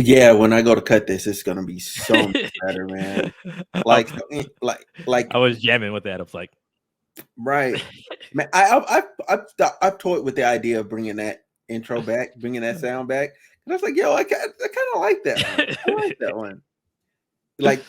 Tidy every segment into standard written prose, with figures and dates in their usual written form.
Yeah, when I go to cut this, it's gonna be so much better, man. I, Like, so, like, I was jamming with that. I was like, right, man. I've toyed with the idea of bringing that intro back, bringing that sound back, and I was like, yo, I kind of like that one. I like that one. Like,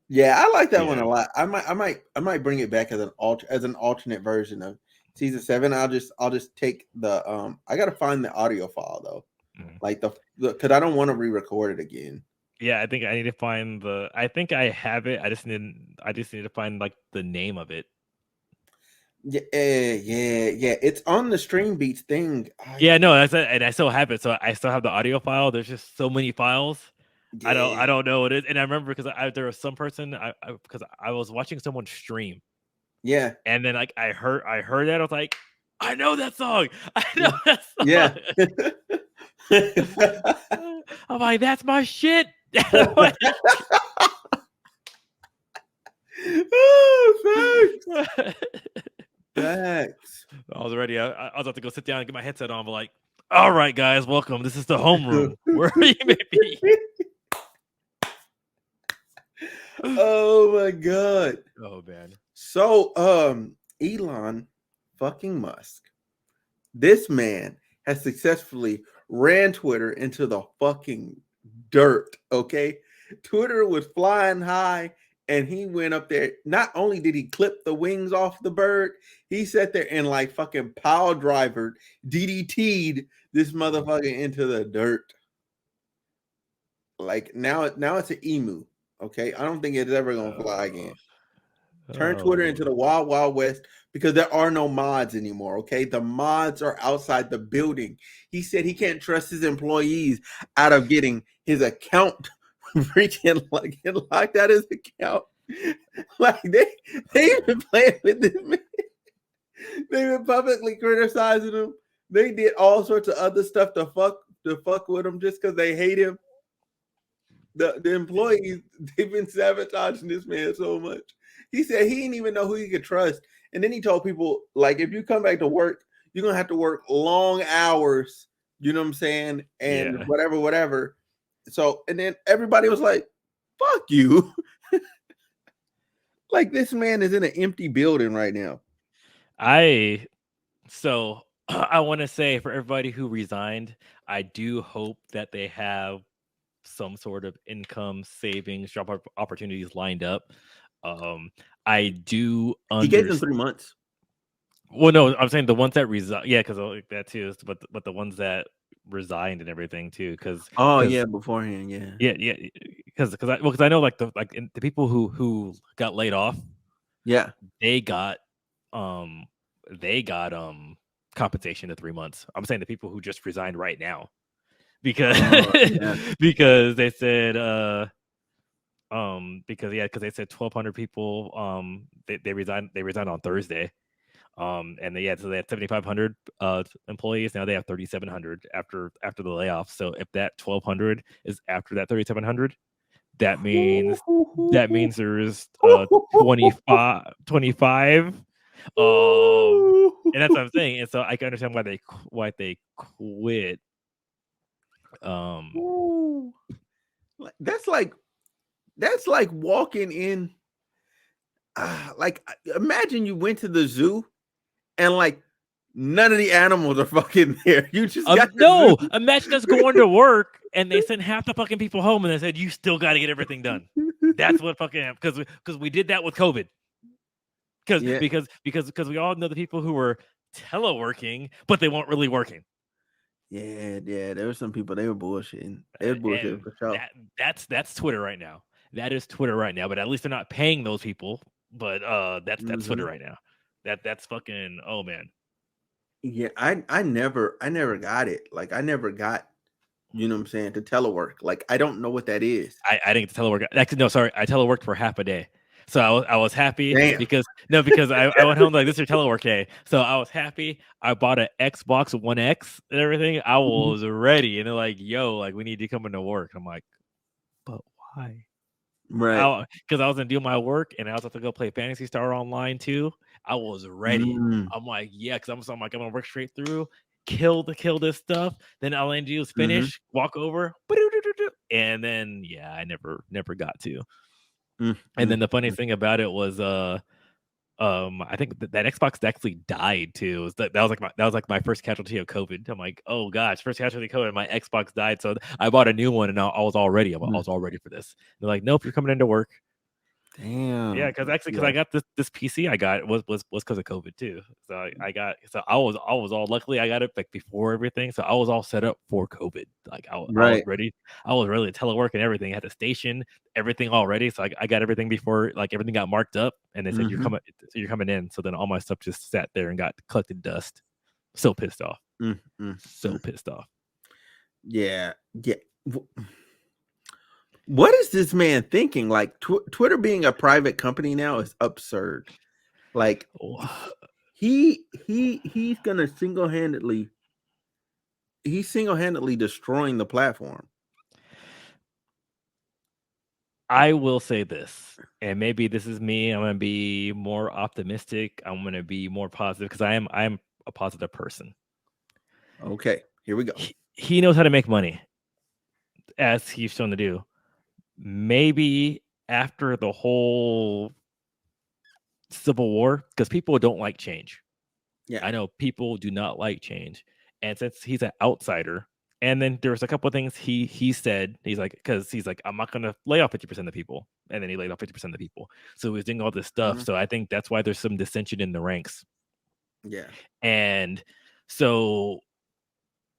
yeah, I like that one yeah, a lot. I might bring it back as an alternate version of season 7. I'll just take the I gotta find the audio file though, mhm. like the because I don't want to re-record it again. Yeah. I think I need to find the. I think I have it. I just need to find like the name of it. Yeah, yeah. It's on the Stream Beats thing. Yeah, no, that's it, and I still have it. So I still have the audio file. There's just so many files. I Yeah, don't know what it is. And I remember because there was some person because I was watching someone stream, yeah, and then like I heard that I was like, I know that song. I know that yeah. song. I'm like, that's my shit. I'm like, Oh, facts. I was ready. I was about to go sit down and get my headset on. But like, all right, guys, welcome. This is the homeroom where you may be. Oh my god. Oh man. So, Elon fucking Musk. This man has successfully ran Twitter into the fucking dirt. Okay. Twitter was flying high and he went up there. Not only did he clip the wings off the bird, he sat there and like fucking pile driver DDT'd this motherfucker into the dirt. Like now it's an emu. Okay. I don't think it's ever gonna fly again. Turn Twitter into the Oh. wild, wild west because there are no mods anymore. Okay. The mods are outside the building. He said he can't trust his employees out of getting his account freaking like locked out his account. Like they've been playing with this man. They've been publicly criticizing him. They did all sorts of other stuff to fuck with him just because they hate him. The employees, they've been sabotaging this man so much. He said he didn't even know who he could trust. And then he told people, like, if you come back to work, you're gonna have to work long hours, you know what I'm saying? And Yeah. whatever. So, and then everybody was like, fuck you. Like this man is in an empty building right now. So I want to say for everybody who resigned, I do hope that they have some sort of income savings, opportunities lined up. Um, I do He gave them understand. 3 months. Well, no, I'm saying the ones that resign, yeah, because like that too. But the ones that resigned and everything too, Oh because yeah, beforehand, yeah. yeah, because I know like the people who got laid off, Yeah. they got um they got compensation to 3 months. I'm saying the people who just resigned right now because Yeah. because they said because they said 1,200 people they resigned on Thursday. And so they had 7,500 employees. Now they have 3,700 after the layoff. So if that 1,200 is after that 3,700, that means there's 25. And that's what I'm saying. And so I can understand why they quit. That's like walking in. Like imagine you went to the zoo and like none of the animals are fucking there. You just got the No, zoo. imagine us going to work and they sent half the fucking people home and they said you still got to get everything done. That's what fucking because we did that with COVID. Yeah, Because we all know the people who were teleworking, but they weren't really working. yeah. There were some people they were bullshitting. They were bullshitting And for sure. that's Twitter right now. That is Twitter right now. But at least they're not paying those people. But that's Twitter right now. That's fucking oh man. Yeah, I never got it. Like I never got, you know what I'm saying, to telework. Like I don't know what that is. I didn't get to telework. Actually, no, sorry, I teleworked for half a day. So I was happy Damn. because I went home like this is your telework day. So I was happy. I bought an Xbox One X and everything. I was ready, and they're like, "Yo, like we need you coming to work." I'm like, "But why?" Right. Because I was gonna do my work, and I was about to go play Fantasy Star Online too. I was ready. Mm. I'm like, yeah, because I'm like I'm gonna work straight through. kill this stuff. Then all I need to do is Mm-hmm. finish, walk over, and then I never got to. And then the funniest thing about it was I think that Xbox actually died too. That was like my first casualty of COVID. I'm like, oh gosh, first casualty of COVID. My Xbox died, so I bought a new one, and I was all ready. I was all ready for this. They're like, nope, you're coming into work. Damn. Yeah, because I got this PC I got was because of COVID too. So I was all luckily I got it like before everything. So I was all set up for COVID. Like I was ready. I was ready to telework and everything. I had the station, everything all ready. So I got everything before like everything got marked up, and they said you're coming in. So then all my stuff just sat there and got collected dust. So pissed off. So pissed off. Yeah. What is this man thinking? Like Twitter being a private company now is absurd. Like he's gonna single-handedly destroying the platform. I will say this, and maybe this is me. I'm gonna be more optimistic. I'm gonna be more positive because I am a positive person. Okay, here we go. He knows how to make money, as he's shown to do. Maybe after the whole Civil War, because people don't like change. Yeah, I know people do not like change, and since he's an outsider, and then there's a couple of things he said. He's like, I'm not gonna lay off 50% of the people, and then he laid off 50% of the people. So he's doing all this stuff. So I think that's why there's some dissension in the ranks. Yeah, and so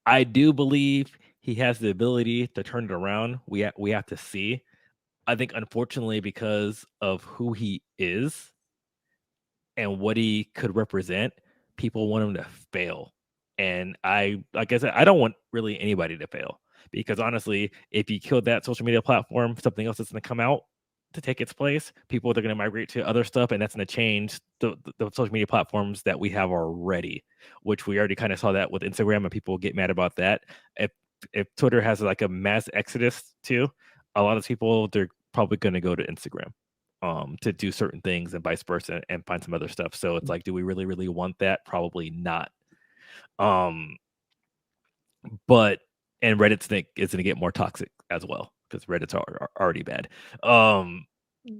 I do believe he has the ability to turn it around. We have to see. I think unfortunately because of who he is and what he could represent, people want him to fail. And like I said, I don't want really anybody to fail because honestly, if you killed that social media platform, something else is going to come out to take its place. People are going to migrate to other stuff, and that's going to change the social media platforms that we have already, which we already kind of saw that with Instagram, and people get mad about that. If Twitter has like a mass exodus too, a lot of people they're probably going to go to Instagram to do certain things and vice versa and find some other stuff. So it's like, do we really, really want that? Probably not. But and Reddit's is going to get more toxic as well because Reddit's are already bad.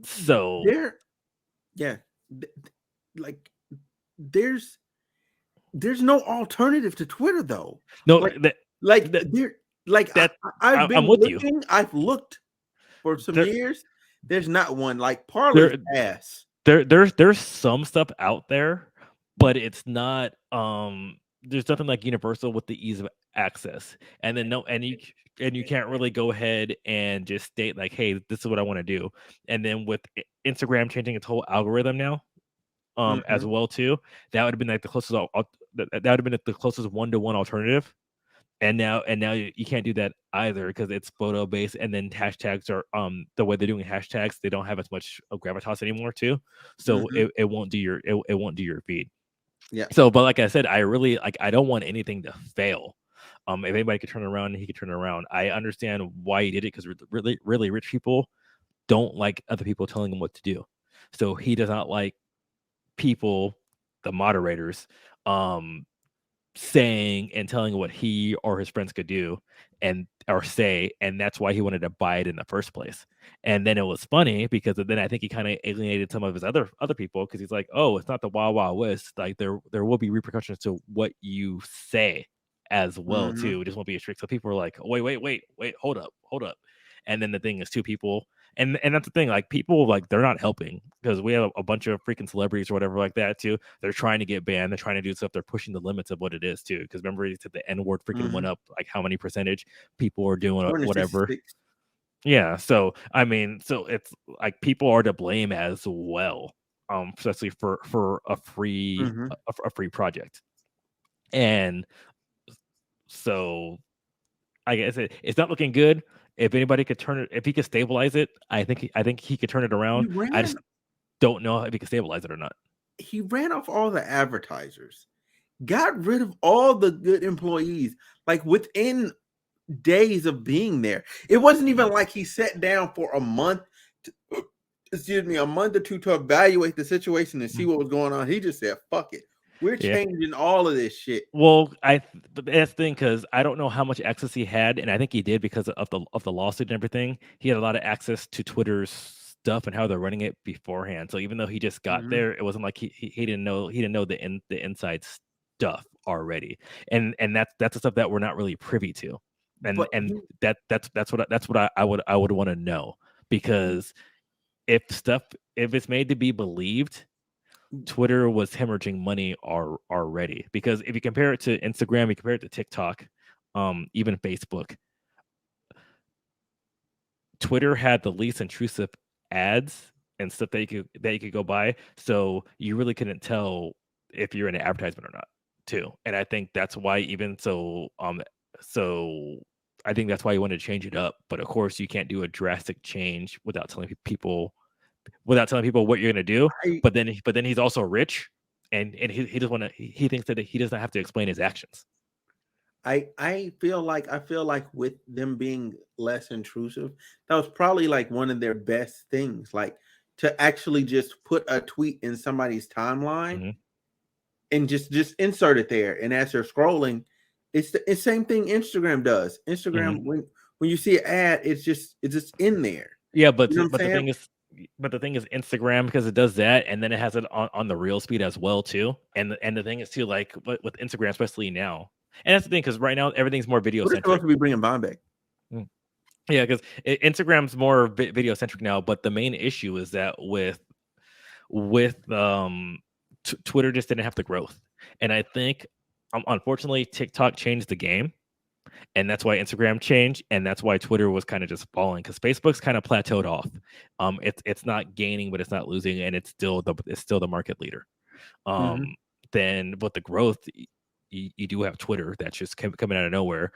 So like there's no alternative to Twitter though. No, I've been with looking. You. I've looked for some years. There's not one. Like Parler's ass. There's some stuff out there, but it's not. There's nothing like universal with the ease of access, and then you can't really go ahead and just state like, hey, this is what I want to do, and then with Instagram changing its whole algorithm now, as well too, that would have been like the closest. That would have been the closest one-to-one alternative. And now you can't do that either because it's photo based, and then hashtags are the way they're doing hashtags, they don't have as much of gravitas anymore too. So it won't do your it won't do your feed. Yeah. So, but like I said, I really I don't want anything to fail. If anybody could turn around, he could turn around. I understand why he did it because really, really rich people don't like other people telling them what to do. So he does not like people, the moderators, saying and telling what he or his friends could do or say, and that's why he wanted to buy it in the first place. And then it was funny because then I think he kind of alienated some of his other people because he's like, oh, it's not the Wild Wild West. Like there will be repercussions to what you say as well too. It just won't be a trick. So people are like, oh, wait, hold up. And then the thing is, two people, and that's the thing. Like people, like they're not helping because we have a bunch of freaking celebrities or whatever like that too. They're trying to get banned. They're trying to do stuff. They're pushing the limits of what it is too. Because remember, he said the N word freaking went up. Like how many percentage people are doing whatever. Yeah. So I mean, so it's like people are to blame as well. Especially for a free a free project, and so I guess it's not looking good. If anybody could turn it, if he could stabilize it, I think he could turn it around. I just don't know if he can stabilize it or not. He ran off all the advertisers, got rid of all the good employees, like within days of being there. It wasn't even like he sat down for a month, a month or two to evaluate the situation and see what was going on. He just said, fuck it. We're Yeah. changing all of this shit. Well, but that's the thing because I don't know how much access he had, and I think he did because of the lawsuit and everything. He had a lot of access to Twitter's stuff and how they're running it beforehand. So even though he just got Mhm. there, it wasn't like he didn't know the inside stuff already, and that's the stuff that we're not really privy to, But and you that's what I would want to know because if it's made to be believed Twitter was hemorrhaging money already because if you compare it to Instagram, you compare it to TikTok, even Facebook, Twitter had the least intrusive ads and stuff that you could go buy, so you really couldn't tell if you're in an advertisement or not, too. And I think that's why so I think that's why you wanted to change it up. But of course, you can't do a drastic change without telling people what you're gonna do. I But then he's also rich, and he doesn't want to. He thinks that he doesn't have to explain his actions. I feel like with them being less intrusive, that was probably like one of their best things. Like to actually just put a tweet in somebody's timeline Mhm. and just insert it there. And as they're scrolling, it's same thing Instagram does. Mhm. Instagram when you see an ad, it's just in there. Yeah, You know what I'm but the saying? thing is, Instagram because it does that, and then it has it on the real speed as well too. And the thing is too, like with Instagram, especially now, and that's the thing because right now everything's more video What is supposed centric. to be bringing Bond back? Yeah, because Instagram's more video centric now, but the main issue is that with Twitter just didn't have the growth, and I think unfortunately TikTok changed the game, and that's why Instagram changed, and that's why Twitter was kind of just falling because Facebook's kind of plateaued off. It's not gaining, but it's not losing, and it's still the market leader. Mm-hmm. Then with the growth, you do have Twitter that's just coming out of nowhere.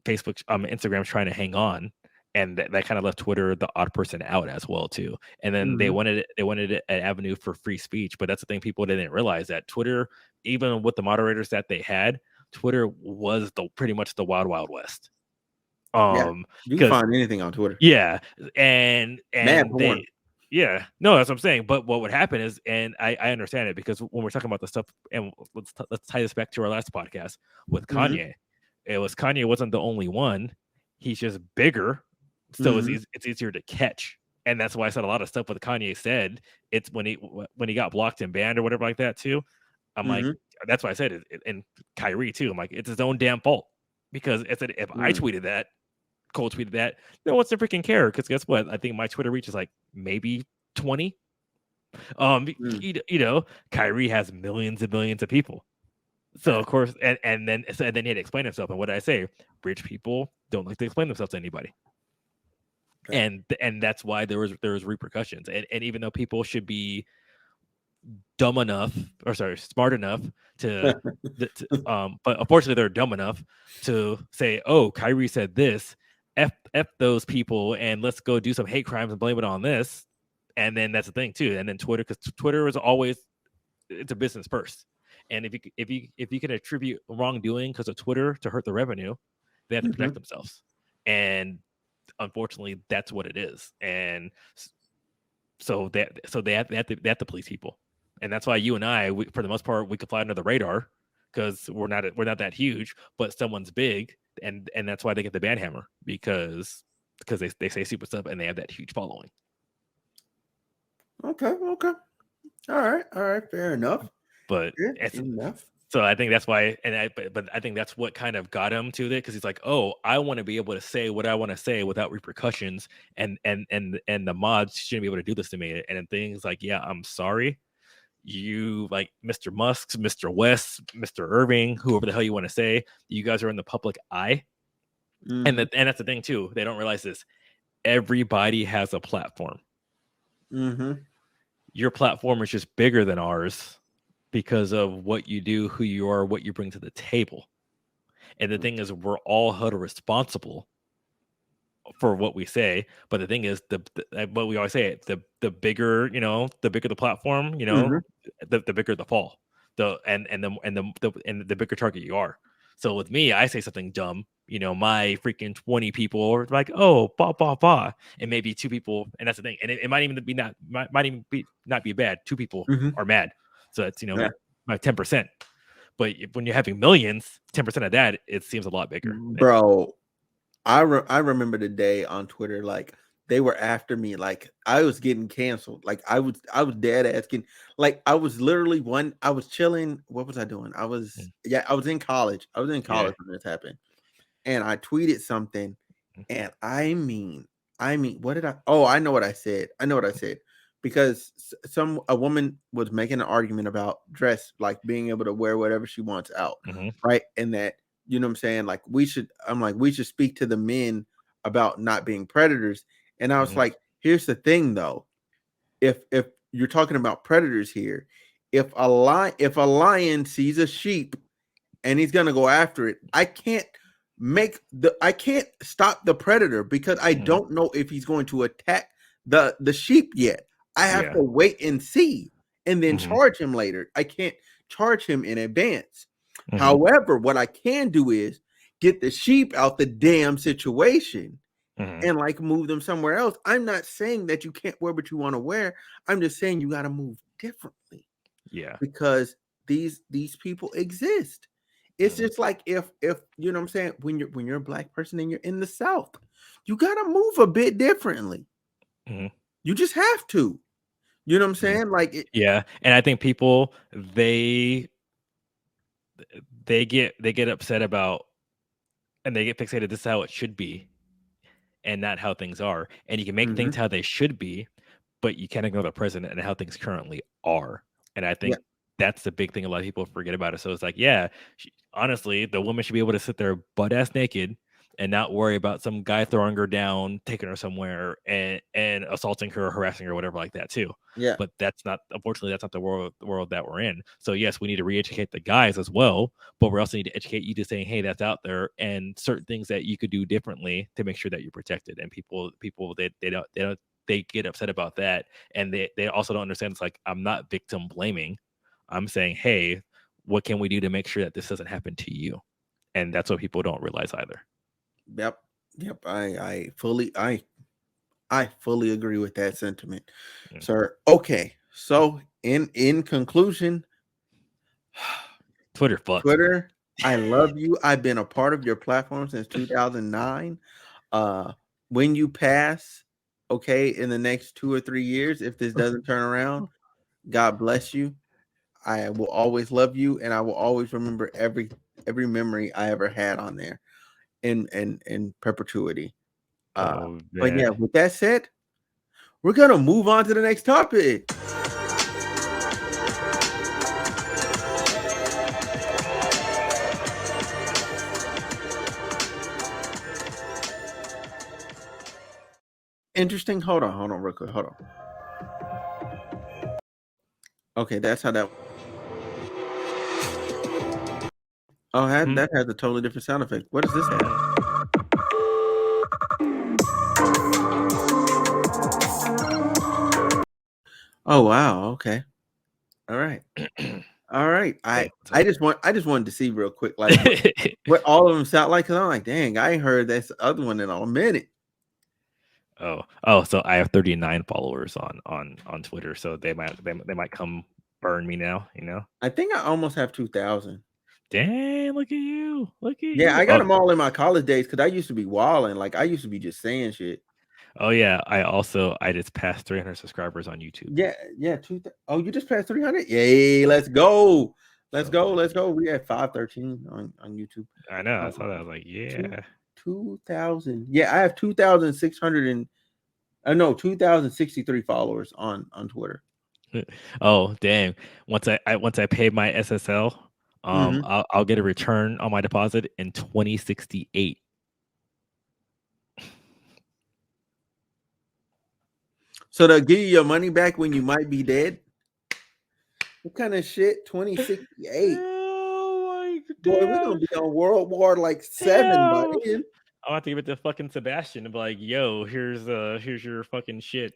Facebook, Instagram's trying to hang on, and that kind of left Twitter the odd person out as well too. And then Mm-hmm. they wanted an avenue for free speech, but that's the thing people didn't realize that Twitter, even with the moderators that they had, Twitter was the pretty much the wild west. Yeah. You can Because find anything on Twitter. yeah, Mad and porn. they yeah, no, that's what I'm saying. But what would happen is, and I understand it because when we're talking about the stuff, and let's tie this back to our last podcast with Mm-hmm. Kanye. Kanye wasn't the only one. He's just bigger, so Mm-hmm. it's easier to catch. And that's why I said a lot of stuff with Kanye said. It's when he got blocked and banned or whatever like that too. I'm like, Mm-hmm. that's why I said it, and Kyrie too. I'm like, it's his own damn fault because I said if I Mm. tweeted that, Cole tweeted that, no one's to freaking care because guess what? I think my Twitter reach is like maybe 20. Mm. Kyrie has millions and millions of people. So Yeah. of course, and then he had to explain himself. And what did I say? Rich people don't like to explain themselves to anybody, Yeah. and that's why there was repercussions. And even though people should be dumb enough, or sorry, smart enough to, but unfortunately they're dumb enough to say, "Oh, Kyrie said this, f those people, and let's go do some hate crimes and blame it on this." And then that's the thing too. And then Twitter, because Twitter is always it's a business first. And if you can attribute wrongdoing because of Twitter to hurt the revenue, they have to Mm-hmm. protect themselves. And unfortunately, that's what it is. And so they have to police people, and that's why you and I, for the most part, we could fly under the radar because we're not that huge, but someone's big, and that's why they get the ban hammer because they say stupid stuff and they have that huge following. Okay. Okay. All right. All right. Fair enough. But Fair it's enough. so I think that's why, but I think that's what kind of got him to it because he's like, oh, I want to be able to say what I want to say without repercussions, and the mods shouldn't be able to do this to me. And then things like, yeah, I'm sorry, you like Mr. Musk, Mr. West, Mr. Irving, whoever the hell you want to say, you guys are in the public eye, Mm-hmm. and that's the thing too. They don't realize this. Everybody has a platform. Mm-hmm. Your platform is just bigger than ours because of what you do, who you are, what you bring to the table. And the thing is, we're all held responsible for what we say. But the thing is, what we always say, the bigger, the bigger the platform, Mm-hmm. the bigger the fall. The bigger target you are. So with me, I say something dumb, my freaking 20 people are like, oh, bah, bah, bah. And maybe two people, and that's the thing. And it might even be not be bad. Two people Mm-hmm. are mad. So that's Yeah. my 10%. But when you're having millions, 10% of that, it seems a lot bigger. Bro, I remember the day on Twitter, like they were after me, like I was getting canceled. Like I was dead asking. Like I was literally I was chilling. What was I doing? I was I was in college. I was in Yeah. college when this happened. And I tweeted something, and I mean, what did I? Oh, I know what I said. I know what I said because a woman was making an argument about dress, like being able to wear whatever she wants out, Mm-hmm. right? And that you know what I'm saying, like I'm like we should speak to the men about not being predators. And I was Mm-hmm. like, here's the thing though, if you're talking about predators here, if a lion sees a sheep and he's gonna go after it, I can't stop the predator because I Mm-hmm. don't know if he's going to attack the sheep yet. I have Yeah. to wait and see and then Mm-hmm. charge him later. I can't charge him in advance. Mm-hmm. However, what I can do is get the sheep out the damn situation Mm-hmm. and like move them somewhere else. I'm not saying that you can't wear what you want to wear. I'm just saying you got to move differently Yeah. because these people exist. It's Mm-hmm. just like if you know what I'm saying, when you're a black person and you're in the South, you gotta move a bit differently. Mm-hmm. You just have to. You know what I'm Mm-hmm. saying? Like it, Yeah. And I think people they get upset about, and they get fixated, this is how it should be and not how things are. And you can make things mhm, how they should be, but you can't ignore the present and how things currently are. And I yeah, think that's the big thing a lot of people forget about it. So it's like, yeah, honestly, the woman should be able to sit there butt ass naked and not worry about some guy throwing her down, taking her somewhere, and assaulting her, harassing her, whatever like that too. yeah, But that's not, unfortunately, that's not the world that we're in. So yes, we need to re-educate the guys as well, but we also need to educate you to saying, hey, that's out there, and certain things that you could do differently to make sure that you're protected. And people they get upset about that, and they also don't understand, it's like, I'm not victim blaming. I'm saying, hey, what can we do to make sure that this doesn't happen to you? And that's what people don't realize either. yep, yep. I fully agree with that sentiment, Mm. sir. Okay, so in conclusion, Twitter fucked. Twitter, I love you. I've been a part of your platform since 2009. Uh, when you pass, okay, in the next 2 or 3 years, if this doesn't turn around, God bless you. I will always love you, and I will always remember every memory I ever had on there in perpetuity. Oh But yeah, man. with that said, we're gonna move on to the next topic. Interesting. Hold on, real quick. Hold on. Okay, that's how that. Oh, Hmm? that has a totally different sound effect. What does this have? Oh wow. Okay. All right. All right. Okay, I just wanted to see real quick, like what all of them sound like. Cause I'm like, dang, I ain't heard this other one in a minute. so I have 39 followers on Twitter, so they might come burn me now. I think I almost have 2,000. Dang, look at you. Look at Yeah, you. I got them all in my college days because I used to be wilding. Like I used to be just saying shit. Oh yeah, I just passed 300 subscribers on YouTube. Yeah, yeah. Oh, you just passed 300. Yay! Let's go. Let's So go. Let's go. We had 513 on YouTube. I know, I saw that. I Um, was like, two yeah. 2,000. Yeah, I have 2,600 and no 2,063 followers on Twitter. Oh, dang. Once I pay my SSL, Hmm. I'll get a return on my deposit in 2068. So they'll give you your money back when you might be dead. What kind of shit? 2068. Oh my Boy, we're damn. gonna be on World War like 7 by Damn. then. I'll have to give it to fucking Sebastian and be like, yo, here's your fucking shit.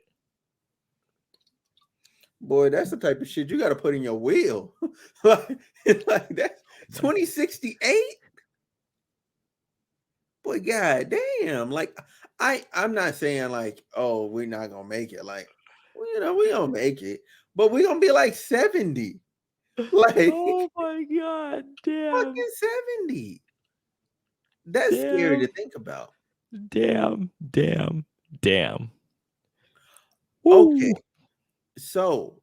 Boy, that's the type of shit you got to put in your will. like that's Oh my 2068. Boy, god damn. Like I'm not saying like, oh, we're not gonna make it. Like, well, we gonna make it, but we're gonna be like 70. Like Oh my god! Damn! fucking 70. That's scary to Damn! think about. Damn! Damn! Damn! Okay, Woo! so